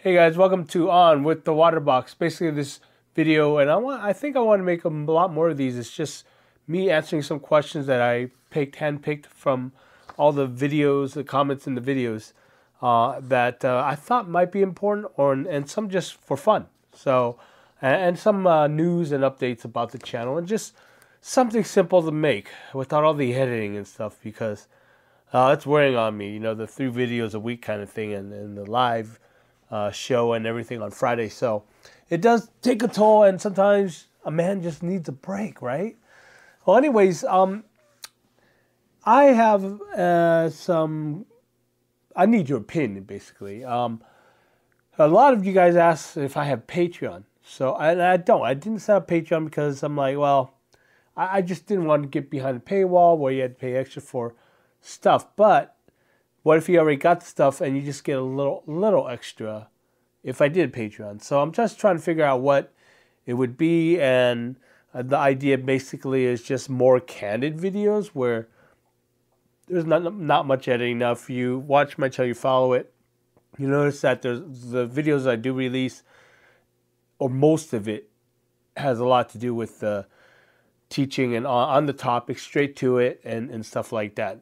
Hey guys, welcome to On with the Water Box. Basically, this video, and I think I want to make a lot more of these. It's just me answering some questions that I handpicked from all the videos, the comments in the videos that I thought might be important, and some just for fun. So, and some news and updates about the channel, and just something simple to make without all the editing and stuff because it's wearing on me. You know, the 3 videos a week kind of thing, and the live show and everything on Friday. So it does take a toll, and sometimes a man just needs a break, right? Well, anyways, I have I need your opinion, basically. A lot of you guys asked if I have Patreon. So, and I don't. I didn't set up Patreon because I'm like, well, I just didn't want to get behind a paywall where you had to pay extra for stuff. But what if you already got the stuff and you just get a little extra if I did Patreon? So I'm just trying to figure out what it would be, and the idea basically is just more candid videos where there's not much editing. Now, if you watch my channel, you follow it, you notice that there's the videos I do release, or most of it, has a lot to do with the teaching and on the topic, straight to it, and stuff like that.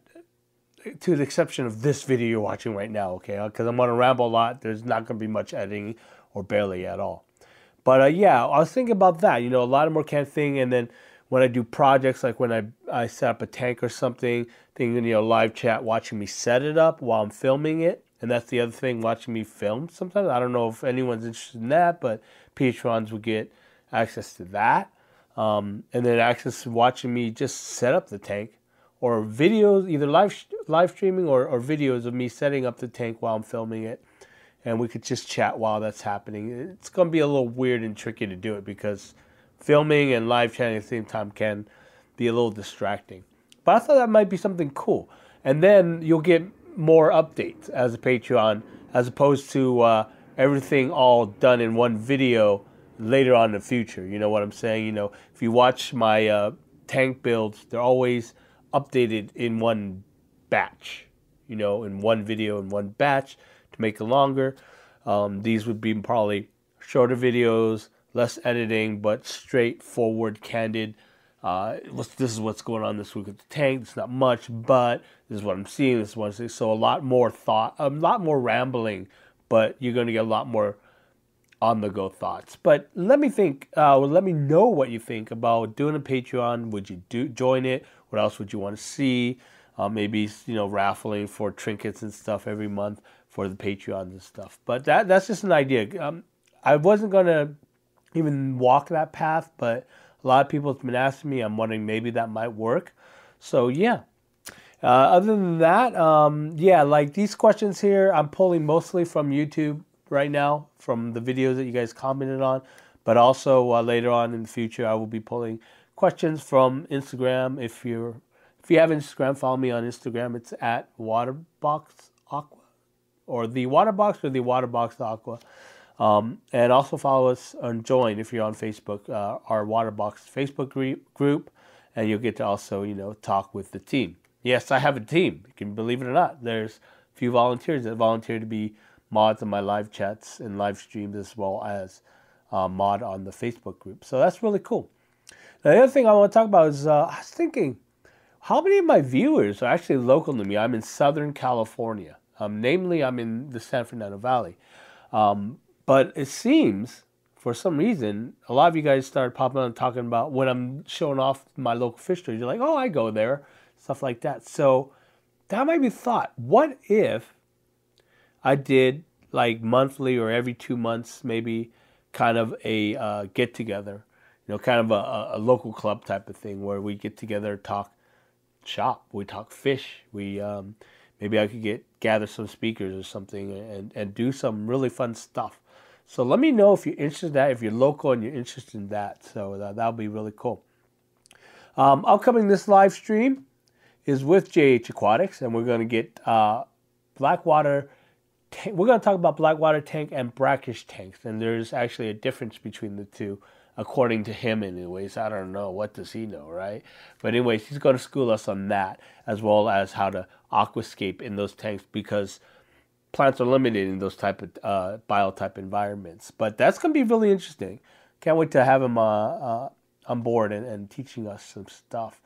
To the exception of this video you're watching right now, okay? Because I'm going to ramble a lot. There's not going to be much editing or barely at all. But yeah, I was thinking about that. You know, a lot of more kind of thing. And then when I do projects, like when I set up a tank or something, thinking, you know, live chat, watching me set it up while I'm filming it. And that's the other thing, watching me film sometimes. I don't know if anyone's interested in that, but Patrons will get access to that. And then access to watching me just set up the tank. Or videos, either live streaming or videos of me setting up the tank while I'm filming it. And we could just chat while that's happening. It's going to be a little weird and tricky to do it because filming and live chatting at the same time can be a little distracting. But I thought that might be something cool. And then you'll get more updates as a Patreon as opposed to everything all done in one video later on in the future. You know what I'm saying? You know, if you watch my tank builds, they're always updated in one batch, you know, in one video in one batch to make it longer. These would be probably shorter videos, less editing, but straightforward, candid. This is what's going on this week with the tank. It's not much, but this is what I'm seeing. This is what I'm seeing. So a lot more thought, a lot more rambling, but you're going to get a lot more on-the-go thoughts. But let me let me know what you think about doing a Patreon. Would you join it? What else would you want to see? Maybe, you know, raffling for trinkets and stuff every month for the Patreons and stuff. But that's just an idea. I wasn't going to even walk that path, but a lot of people have been asking me. I'm wondering maybe that might work. So, yeah. Other than that, yeah, like these questions here, I'm pulling mostly from YouTube right now, from the videos that you guys commented on. But also later on in the future, I will be pulling questions from Instagram. If you have Instagram, follow me on Instagram. It's at waterboxaqua, or the waterbox, or the waterboxaqua. And also follow us and join if you're on Facebook, our Waterbox Facebook group, and you'll get to also, you know, talk with the team. Yes, I have a team. You can believe it or not. There's a few volunteers that volunteer to be mods on my live chats and live streams, as well as mod on the Facebook group. So that's really cool. Now, the other thing I want to talk about is I was thinking, how many of my viewers are actually local to me? I'm in Southern California. Namely, I'm in the San Fernando Valley. But it seems, for some reason, a lot of you guys started popping on and talking about when I'm showing off my local fish stores. You're like, oh, I go there, stuff like that. So that might be thought. What if I did like monthly or every 2 months, maybe kind of a get together, you know, kind of a local club type of thing where we get together, talk shop, we talk fish, we maybe I could gather some speakers or something and do some really fun stuff. So let me know if you're interested in that, if you're local and you're interested in that. So that'll be really cool. Upcoming this live stream is with JH Aquatics, and we're going to get Blackwater. We're going to talk about Blackwater tank and brackish tanks, and there's actually a difference between the two, according to him anyways. I don't know. What does he know, right? But anyways, he's going to school us on that, as well as how to aquascape in those tanks, because plants are limited in those type of biotype environments. But that's going to be really interesting. Can't wait to have him on board and teaching us some stuff.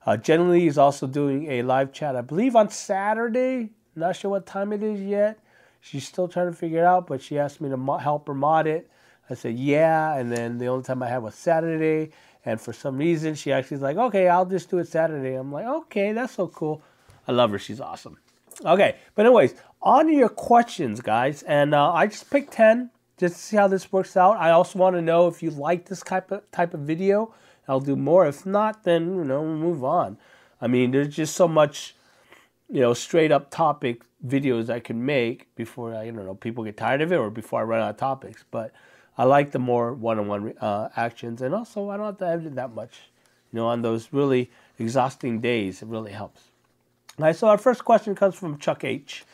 JLives is also doing a live chat, I believe, on Saturday. Not sure what time it is yet. She's still trying to figure it out, but she asked me to help her mod it. I said, yeah, and then the only time I had was Saturday. And for some reason, she actually was like, okay, I'll just do it Saturday. I'm like, okay, that's so cool. I love her. She's awesome. Okay, but anyways, on to your questions, guys. And I just picked 10 just to see how this works out. I also want to know if you like this type of video. I'll do more. If not, then, we'll move on. I mean, there's just so much, straight up topic videos I can make before, people get tired of it or before I run out of topics. But I like the more one-on-one actions. And also, I don't have to edit that much. On those really exhausting days, it really helps. All right, so our first question comes from Chuck H.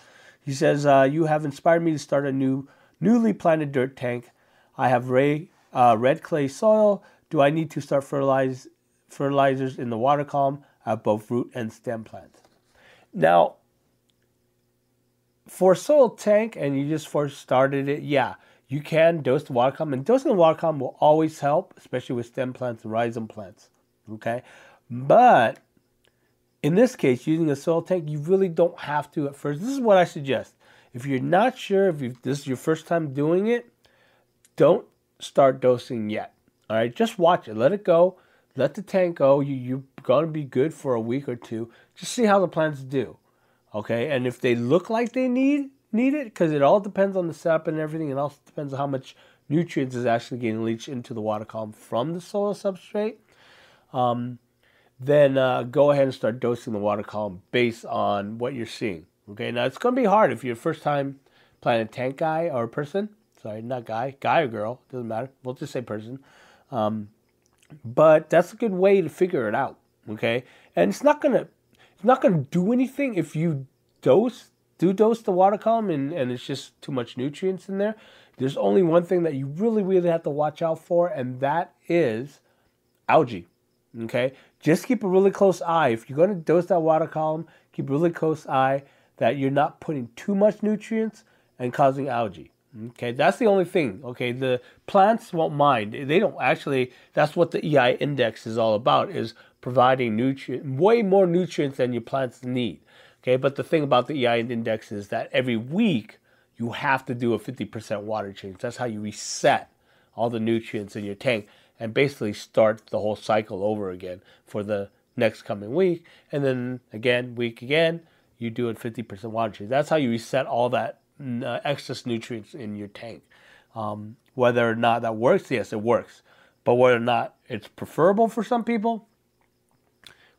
He says, you have inspired me to start a newly planted dirt tank. I have red clay soil. Do I need to start fertilizers in the water column? I have both root and stem plants. Now, for a soil tank, and you just first started it, yeah, you can dose the water column. And dosing the water column will always help, especially with stem plants and rhizome plants. Okay? But in this case, using a soil tank, you really don't have to at first. This is what I suggest. If you're not sure if this is your first time doing it, don't start dosing yet. All right? Just watch it. Let it go. Let the tank go. You're going to be good for a week or two. Just see how the plants do. Okay? And if they look like they need it, because it all depends on the setup and everything. It also depends on how much nutrients is actually getting leached into the water column from the soil substrate. Then go ahead and start dosing the water column based on what you're seeing. Okay, now it's going to be hard if you're a first time planting a tank guy or person. Sorry, not guy or girl, doesn't matter. We'll just say person. But that's a good way to figure it out. Okay, and it's not gonna do anything if you dose the water column and it's just too much nutrients in there. There's only one thing that you really, really have to watch out for, and that is algae. Okay, just keep a really close eye. If you're going to dose that water column, keep a really close eye that you're not putting too much nutrients and causing algae. Okay, that's the only thing. Okay, the plants won't mind. They don't actually. That's what the EI index is all about, is providing way more nutrients than your plants need. Okay, but the thing about the EI index is that every week you have to do a 50% water change. That's how you reset all the nutrients in your tank and basically start the whole cycle over again for the next coming week. And then again, you do a 50% water change. That's how you reset all that excess nutrients in your tank. Whether or not that works, yes, it works. But whether or not it's preferable for some people,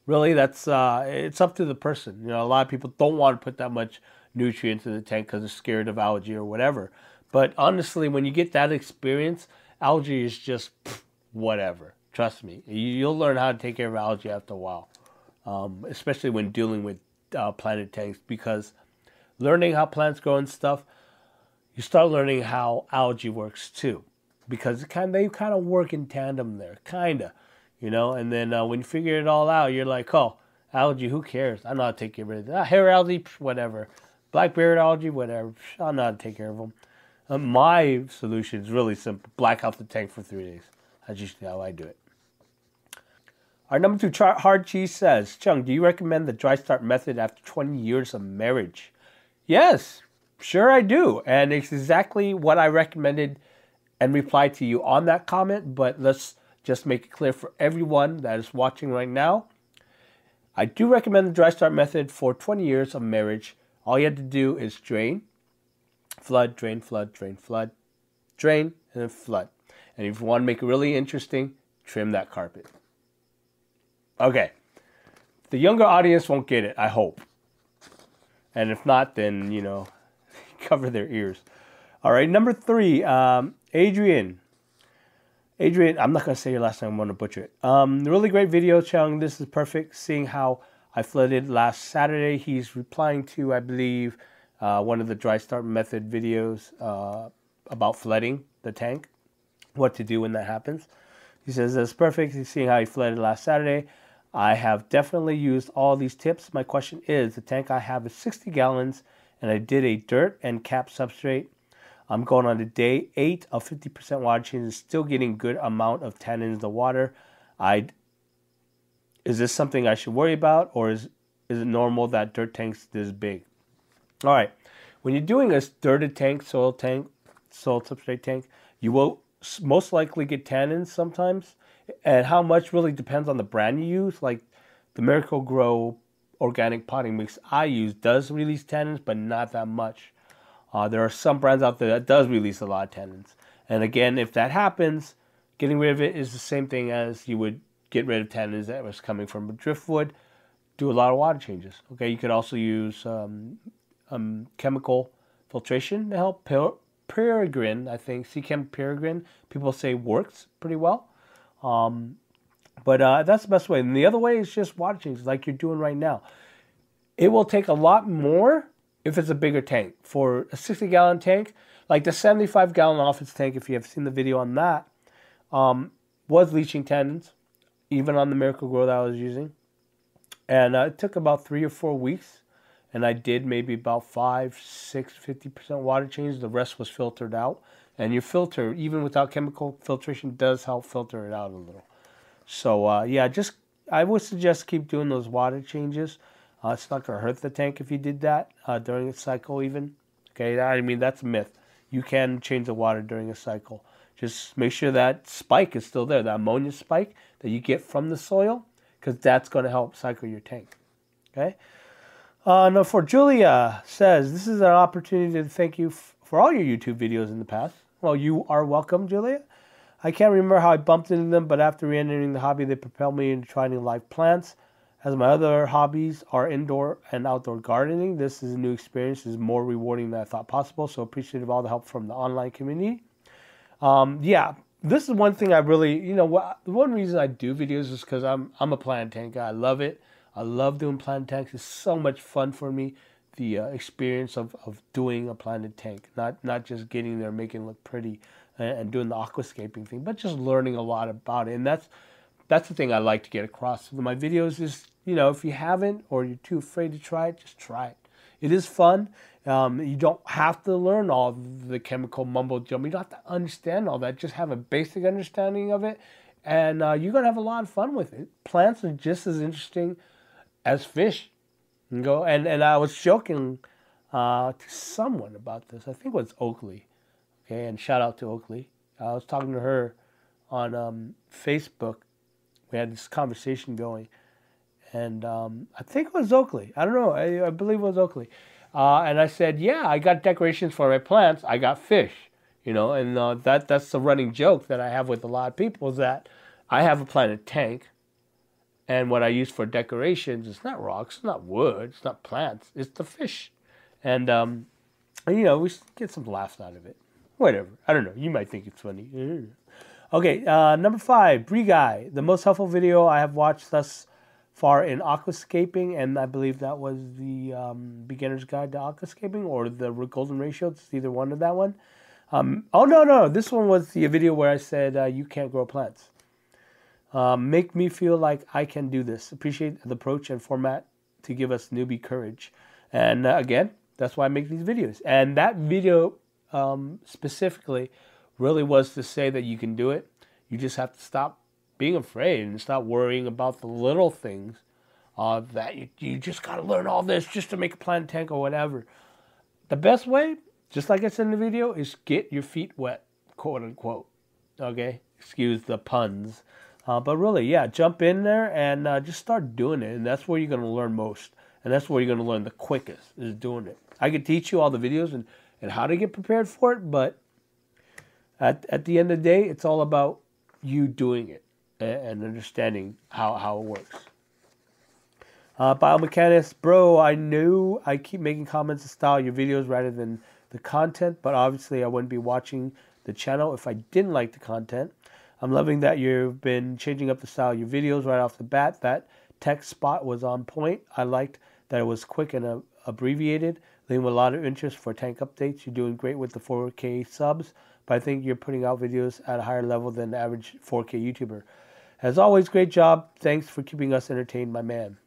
really, that's it's up to the person. A lot of people don't want to put that much nutrients in the tank because they're scared of algae or whatever. But honestly, when you get that experience, algae is just whatever. Trust me. You'll learn how to take care of algae after a while, especially when dealing with planted tanks, because learning how plants grow and stuff, you start learning how algae works too, because they kind of work in tandem there, kind of. And then when you figure it all out, you're like, oh, algae, who cares? I know how to take care of it. Hair algae, whatever. Black-bearded algae, whatever. I know how to take care of them. My solution is really simple. Black out the tank for 3 days. That's usually how I do it. Our number 2, Hard Cheese says, Chung, do you recommend the dry start method after 20 years of marriage? Yes, sure I do. And it's exactly what I recommended and replied to you on that comment, but let's just make it clear for everyone that is watching right now. I do recommend the dry start method for 20 years of marriage. All you have to do is drain, flood, drain, flood, drain, flood, drain, and then flood. And if you want to make it really interesting, trim that carpet. Okay. The younger audience won't get it, I hope. And if not, then, cover their ears. All right, number 3, Adrian. Adrian, I'm not going to say your last name. I'm going to butcher it. Really great video, Chung. This is perfect. Seeing how I flooded last Saturday. He's replying to, I believe, one of the dry start method videos about flooding the tank. What to do when that happens. He says, that's perfect. He's seeing how he flooded last Saturday. I have definitely used all these tips. My question is, the tank I have is 60 gallons and I did a dirt and cap substrate. I'm going on to day 8 of 50% water changes, still getting good amount of tannins in the water. Is this something I should worry about, or is it normal that dirt tanks this big? All right, when you're doing a dirted tank, soil substrate tank, you will most likely get tannins sometimes, and how much really depends on the brand you use. Like the Miracle Grow organic potting mix I use does release tannins, but not that much. There are some brands out there that does release a lot of tannins. And again, if that happens, getting rid of it is the same thing as you would get rid of tannins that was coming from a driftwood. Do a lot of water changes. Okay, you could also use chemical filtration to help. Peregrine, I think, Seachem Peregrine, people say works pretty well. But that's the best way. And the other way is just water changes like you're doing right now. It will take a lot more if it's a bigger tank. For a 60-gallon tank, like the 75-gallon office tank, if you have seen the video on that, was leaching tannins, even on the Miracle Grow that I was using. And it took about 3 or 4 weeks, and I did maybe about 5, 6, 50% water changes. The rest was filtered out. And your filter, even without chemical filtration, does help filter it out a little. So, yeah, I would suggest keep doing those water changes. It's not going to hurt the tank if you did that during a cycle even. Okay, I mean, that's a myth. You can change the water during a cycle. Just make sure that spike is still there, the ammonia spike that you get from the soil, because that's going to help cycle your tank. Okay. Now, for Julia says, this is an opportunity to thank you for all your YouTube videos in the past. Well, you are welcome, Julia. I can't remember how I bumped into them, but after re-entering the hobby, they propelled me into trying live plants. As my other hobbies are indoor and outdoor gardening, this is a new experience. It's more rewarding than I thought possible, so appreciative of all the help from the online community. Yeah, this is one thing I really, the one reason I do videos is because I'm a plant tank guy. I love it. I love doing plant tanks. It's so much fun for me, the experience of doing a planted tank, not just getting there, making it look pretty and doing the aquascaping thing, but just learning a lot about it. And that's the thing I like to get across with my videos is, if you haven't or you're too afraid to try it, just try it. It is fun. You don't have to learn all the chemical mumbo jumbo. You don't have to understand all that. Just have a basic understanding of it, and you're going to have a lot of fun with it. Plants are just as interesting as fish. And I was joking to someone about this. I think it was Oakley. Okay, and shout out to Oakley. I was talking to her on Facebook. We had this conversation going, and I think it was Oakley. I don't know. I believe it was Oakley. And I said, yeah, I got decorations for my plants. I got fish, and that's the running joke that I have with a lot of people is that I have a planted tank, and what I use for decorations is not rocks, it's not wood, it's not plants, it's the fish. And we get some laughs out of it. Whatever. I don't know. You might think it's funny. Okay, number 5, Bree Guy. The most helpful video I have watched thus far in aquascaping, and I believe that was the Beginner's Guide to Aquascaping or the Golden Ratio. It's either one or that one. Oh, no. This one was the video where I said you can't grow plants. Make me feel like I can do this. Appreciate the approach and format to give us newbie courage. And again, that's why I make these videos. And that video specifically really was to say that you can do it. You just have to stop being afraid and stop worrying about the little things that you just got to learn all this just to make a plant tank or whatever. The best way, just like I said in the video, is get your feet wet, quote unquote. Okay? Excuse the puns. But really, yeah, jump in there and just start doing it. And that's where you're going to learn most. And that's where you're going to learn the quickest, is doing it. I could teach you all the videos and how to get prepared for it, but at the end of the day, it's all about you doing it and understanding how it works. Biomechanics, bro, I knew I keep making comments to style your videos rather than the content, but obviously I wouldn't be watching the channel if I didn't like the content. I'm loving that you've been changing up the style of your videos right off the bat. That text spot was on point. I liked that it was quick and abbreviated, leaving with a lot of interest for tank updates. You're doing great with the 4K subs, but I think you're putting out videos at a higher level than the average 4K YouTuber. As always, great job. Thanks for keeping us entertained, my man.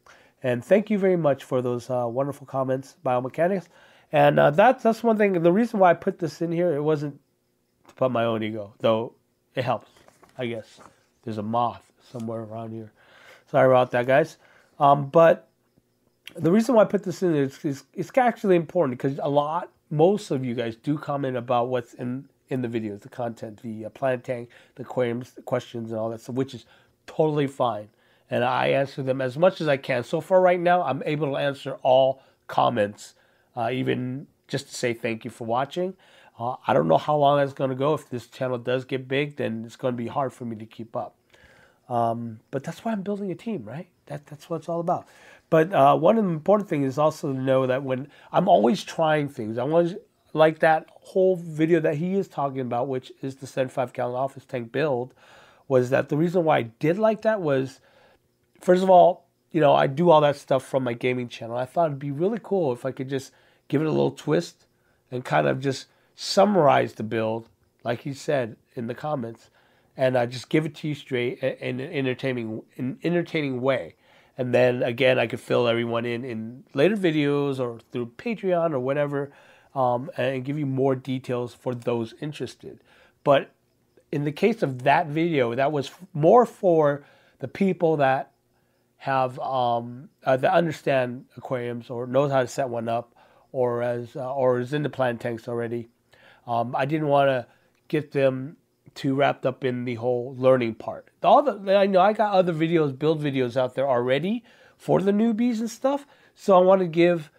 And thank you very much for those wonderful comments, Biomechanics. And that's one thing. The reason why I put this in here, it wasn't to put my own ego, though it helps, I guess. There's a moth somewhere around here. Sorry about that, guys. But the reason why I put this in is it's actually important because most of you guys do comment about what's in the videos, the content, the plant tank, the aquariums, the questions, and all that stuff, which is totally fine. And I answer them as much as I can. So far right now, I'm able to answer all comments, even just to say thank you for watching. I don't know how long that's going to go. If this channel does get big, then it's going to be hard for me to keep up. But that's why I'm building a team, right? That's what it's all about. But one of the important things is also to know that when I'm always trying things, I'm always like that whole video that he is talking about, which is the 75-gallon office tank build, was that the reason why I did like that was, first of all, you know, I do all that stuff from my gaming channel. I thought it'd be really cool if I could just give it a little twist and kind of just summarize the build, like he said in the comments, and I just give it to you straight in an entertaining way. And then again, I could fill everyone in later videos or through Patreon or whatever, and give you more details for those interested. But in the case of that video, that was more for the people that have that understand aquariums or knows how to set one up, or is in the plant tanks already. I didn't want to get them too wrapped up in the whole learning part. I know I got other videos, build videos out there already for the newbies and stuff. So I want to give,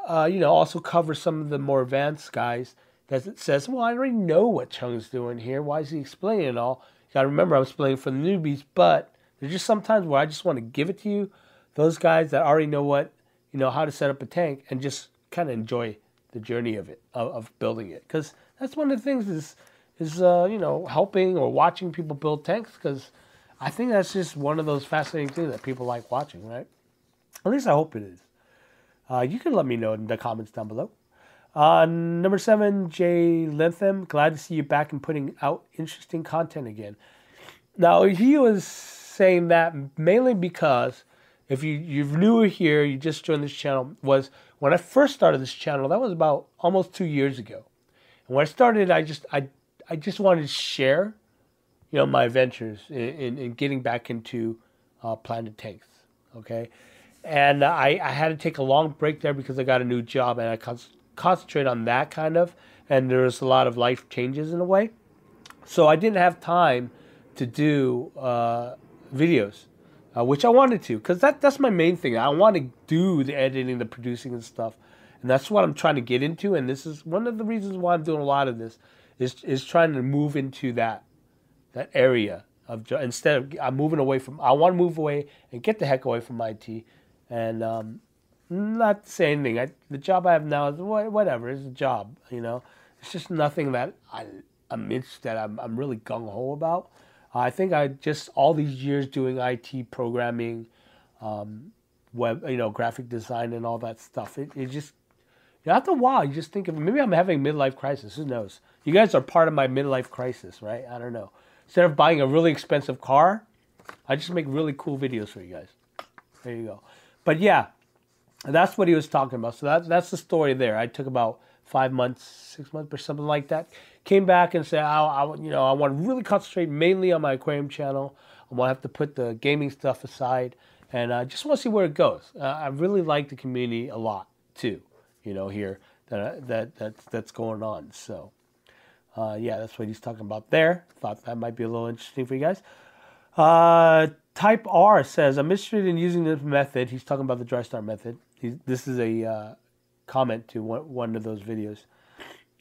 also cover some of the more advanced guys that says, well, I already know what Chung's doing here. Why is he explaining it all? You got to remember, I'm explaining for the newbies, but there's just sometimes where I just want to give it to you, those guys that already know how to set up a tank and just kind of enjoy the journey of it, of building it. Because that's one of the things is helping or watching people build tanks, because I think that's just one of those fascinating things that people like watching, right? At least I hope it is. You can let me know in the comments down below. Number 7, JLives, glad to see you back and putting out interesting content again. Now, he was saying that mainly because if you're newer here, you just joined this channel, was when I first started this channel, that was about almost 2 years ago. And when I started, I just wanted to share, my adventures in getting back into planted tanks, okay? And I had to take a long break there because I got a new job, and I concentrate on that kind of, and there was a lot of life changes in a way. So I didn't have time to do videos, which I wanted to, because that's my main thing. I want to do the editing, the producing and stuff. And that's what I'm trying to get into, and this is one of the reasons why I'm doing a lot of this, is trying to move into that area of, instead of I want to move away and get the heck away from IT, and not to say anything. The job I have now is whatever, it's a job, It's just nothing that I'm interested, I'm really gung-ho about. I think all these years doing IT programming, web, graphic design and all that stuff, it just, after a while, you just think of, maybe I'm having a midlife crisis. Who knows? You guys are part of my midlife crisis, right? I don't know. Instead of buying a really expensive car, I just make really cool videos for you guys. There you go. But yeah, that's what he was talking about. So that's the story there. I took about 5 months, 6 months or something like that. Came back and said, I want to really concentrate mainly on my aquarium channel. I want to have to put the gaming stuff aside, and I just want to see where it goes. I really like the community a lot too. Here that's going on. So, yeah, that's what he's talking about there. Thought that might be a little interesting for you guys. Type R says, I'm interested in using this method. He's talking about the dry start method. This is a comment to one of those videos.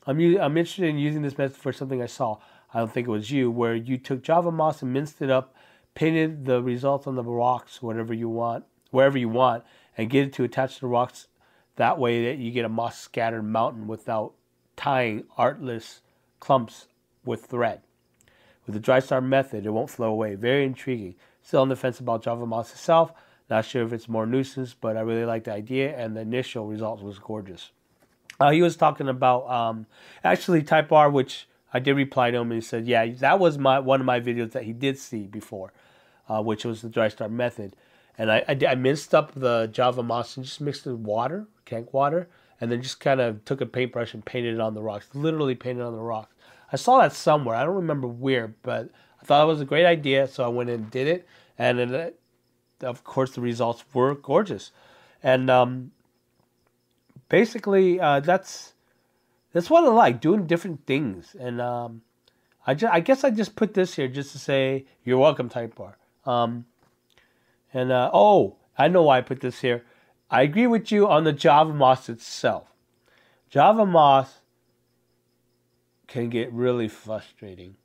I'm interested in using this method for something I saw. I don't think it was you, where you took Java moss and minced it up, painted the results on the rocks, wherever you want, and get it to attach to the rocks. That way that you get a moss scattered mountain without tying artless clumps with thread. With the dry start method, it won't flow away. Very intriguing. Still on the fence about Java moss itself. Not sure if it's more nuisance, but I really like the idea, and the initial result was gorgeous. He was talking about, actually, Type R, which I did reply to him, and he said, yeah, that was one of my videos that he did see before, which was the dry start method. And I minced up the Java moss and just mixed it with water, tank water, and then just kind of took a paintbrush and painted it on the rocks. Literally painted on the rocks. I saw that somewhere. I don't remember where, but I thought it was a great idea, so I went and did it. And then, of course, the results were gorgeous. And basically, that's what I like, doing different things. And I guess I just put this here just to say, you're welcome, Type Bar. Oh, I know why I put this here. I agree with you on the Java moss itself. Java moss can get really frustrating.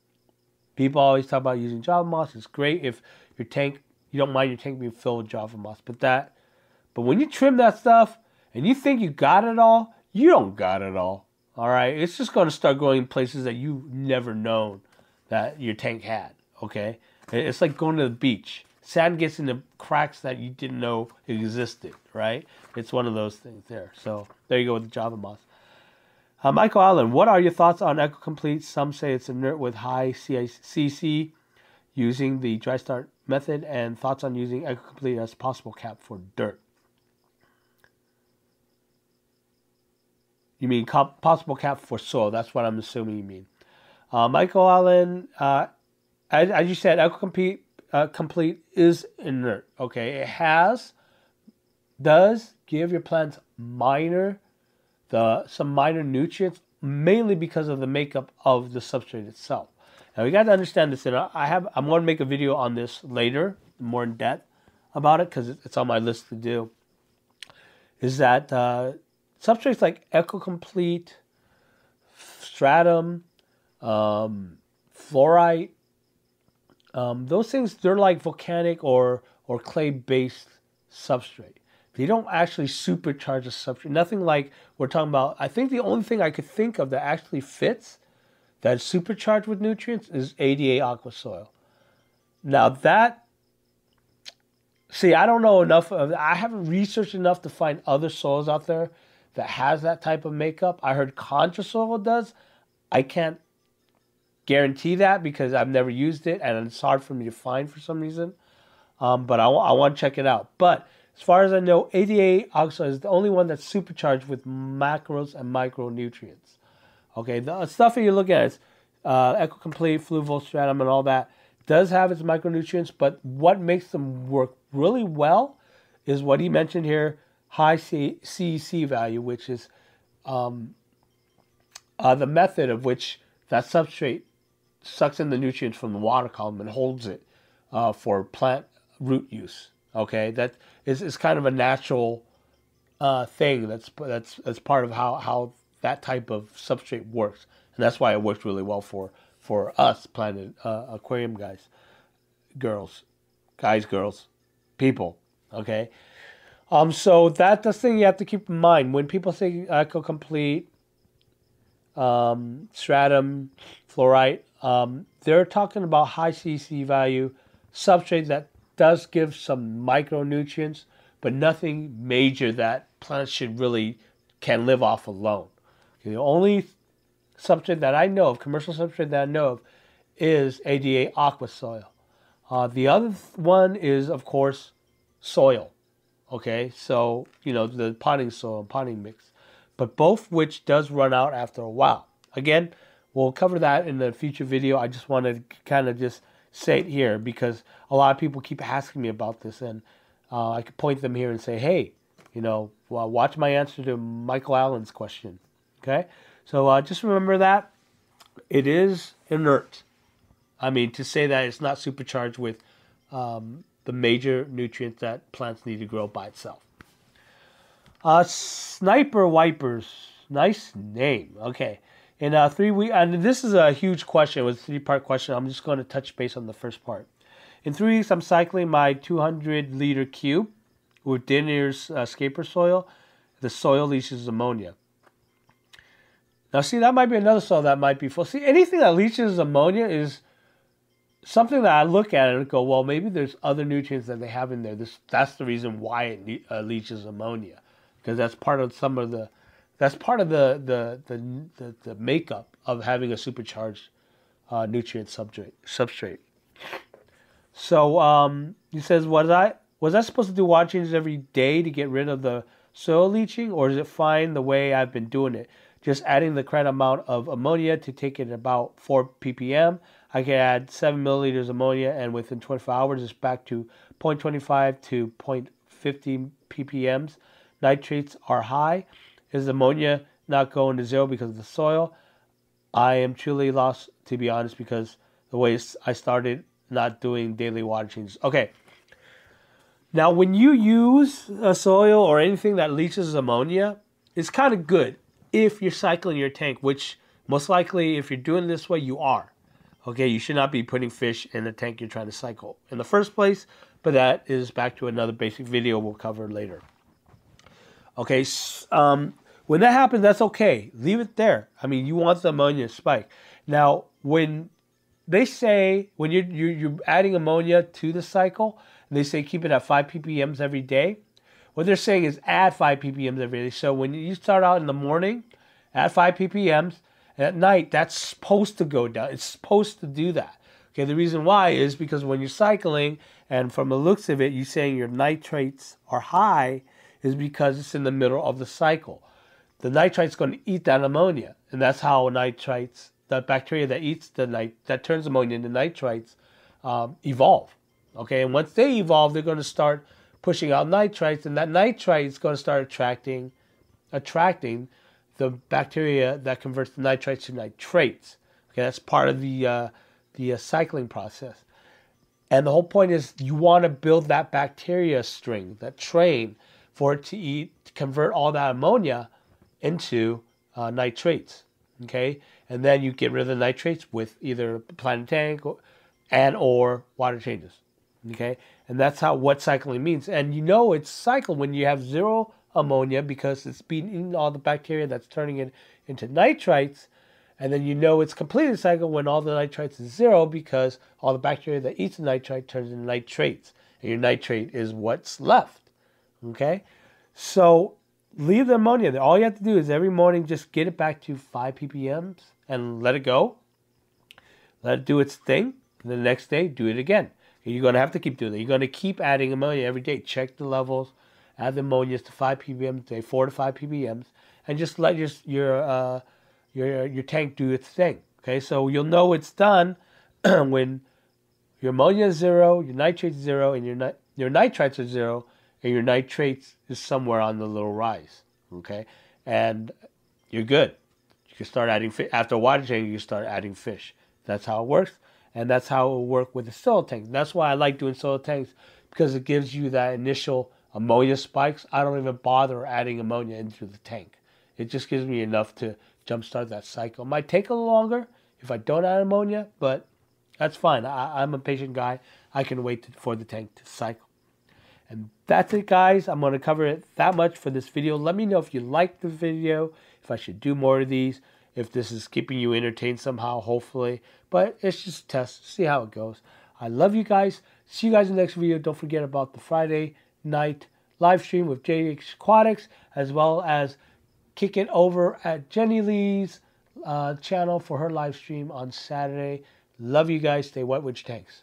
People always talk about using Java moss. It's great if your tank, you don't mind your tank being filled with Java moss. But when you trim that stuff and you think you got it all, you don't got it all. All right? It's just going to start growing in places that you've never known that your tank had. Okay? It's like going to the beach. Sand gets into cracks that you didn't know existed, right? It's one of those things there. So there you go with the Java moss. Michael Allen, what are your thoughts on EcoComplete? Some say it's inert with high CC using the dry start method, and thoughts on using EcoComplete as possible cap for dirt. You mean possible cap for soil? That's what I'm assuming you mean. Michael Allen, as you said, EcoComplete complete is inert. Okay, it does give your plants some minor nutrients, mainly because of the makeup of the substrate itself. Now we got to understand this, and I'm going to make a video on this later, more in depth about it, because it's on my list to do. Is that substrates like EcoComplete, Stratum, Fluorite, those things, they're like volcanic or clay-based substrate. They don't actually supercharge a substrate. Nothing like we're talking about. I think the only thing I could think of that actually fits, that's supercharged with nutrients, is ADA aqua soil. Now I don't know enough of. I haven't researched enough to find other soils out there that has that type of makeup. I heard contra soil does. I can't guarantee that because I've never used it and it's hard for me to find for some reason. But I want to check it out. But as far as I know, ADA oxide is the only one that's supercharged with macros and micronutrients. Okay, the stuff that you look at is EcoComplete, Fluval, Stratum, and all that does have its micronutrients, but what makes them work really well is what he mentioned here, high CEC value, which is the method of which that substrate sucks in the nutrients from the water column and holds it for plant root use. Okay, that is kind of a natural thing. That's part of how that type of substrate works, and that's why it works really well for us planted aquarium guys, girls, people. Okay, so that's the thing you have to keep in mind when people say EcoComplete, Stratum, Fluorite. They're talking about high CC value substrate that does give some micronutrients, but nothing major that plants can live off alone. The only substrate that I know of, commercial substrate that I know of, is ADA aqua soil. The other one is, of course, soil. Okay, so the potting soil and potting mix, but both which does run out after a while. Again, we'll cover that in a future video. I just want to kind of just say it here because a lot of people keep asking me about this, and I could point them here and say, hey, watch my answer to Michael Allen's question. Okay, so just remember that it is inert. I mean, to say that it's not supercharged with the major nutrients that plants need to grow by itself. Sniper Wipers, nice name. Okay. In 3 weeks, and this is a huge question. It was a 3-part question. I'm just going to touch base on the first part. In 3 weeks, I'm cycling my 200-liter cube with Dinner's scaper soil. The soil leaches ammonia. Now, see, that might be another soil that might be full. See, anything that leaches ammonia is something that I look at and go, well, maybe there's other nutrients that they have in there. That's the reason why it leaches ammonia, because that's part of the makeup of having a supercharged nutrient substrate. So he says, was I supposed to do water changes every day to get rid of the soil leaching, or is it fine the way I've been doing it? Just adding the correct amount of ammonia to take it about 4 ppm. I can add 7 milliliters ammonia, and within 24 hours, it's back to 0.25 to 0.50 ppms. Nitrates are high. Is ammonia not going to zero because of the soil? I am truly lost, to be honest, because the way I started not doing daily water changes. Okay. Now, when you use a soil or anything that leaches ammonia, it's kind of good if you're cycling your tank, which most likely, if you're doing this way, you are. Okay, you should not be putting fish in the tank you're trying to cycle in the first place, but that is back to another basic video we'll cover later. Okay, when that happens, that's okay. Leave it there. I mean, you want the ammonia to spike. Now, when they say, when you're adding ammonia to the cycle, and they say keep it at 5 ppms every day, what they're saying is add 5 ppms every day. So when you start out in the morning, add 5 ppms, and at night, that's supposed to go down. It's supposed to do that. Okay, the reason why is because when you're cycling, and from the looks of it, you're saying your nitrates are high, is because it's in the middle of the cycle. The nitrite's going to eat that ammonia, and that's how nitrites, the bacteria that eats that turns ammonia into nitrites, evolve. Okay, and once they evolve, they're going to start pushing out nitrites, and that nitrite is going to start attracting the bacteria that converts the nitrites to nitrates. Okay, that's part of the cycling process. And the whole point is you want to build that bacteria string, that train, for it to convert all that ammonia into nitrates. Okay, and then you get rid of the nitrates with either planted tank or water changes. Okay, and that's what cycling means. And you know it's cycle when you have zero ammonia because it's been eating all the bacteria that's turning it into nitrites. And then you know it's completed cycle when all the nitrites is zero because all the bacteria that eats the nitrite turns into nitrates. And your nitrate is what's left. Okay? So leave the ammonia there. All you have to do is every morning just get it back to 5 ppms and let it go. Let it do its thing. And the next day, do it again. You're going to have to keep doing that. You're going to keep adding ammonia every day. Check the levels. Add the ammonia to 5 ppm a day, 4 to 5 ppms, and just let your tank do its thing. Okay, so you'll know it's done when your ammonia is zero, your nitrates is zero, and your nitrites are zero, and your nitrates is somewhere on the little rise. Okay, and you're good. You can start adding fish after water change. You start adding fish. That's how it works, and that's how it will work with the soil tank. That's why I like doing soil tanks, because it gives you that initial ammonia spikes. I don't even bother adding ammonia into the tank. It just gives me enough to jumpstart that cycle. It might take a little longer if I don't add ammonia, but that's fine. I'm a patient guy. I can wait for the tank to cycle. And that's it, guys. I'm going to cover it that much for this video. Let me know if you liked the video, if I should do more of these, if this is keeping you entertained somehow, hopefully. But it's just a test. See how it goes. I love you guys. See you guys in the next video. Don't forget about the Friday night live stream with JLives, as well as kick it over at JLives' channel for her live stream on Saturday. Love you guys. Stay wet with your tanks.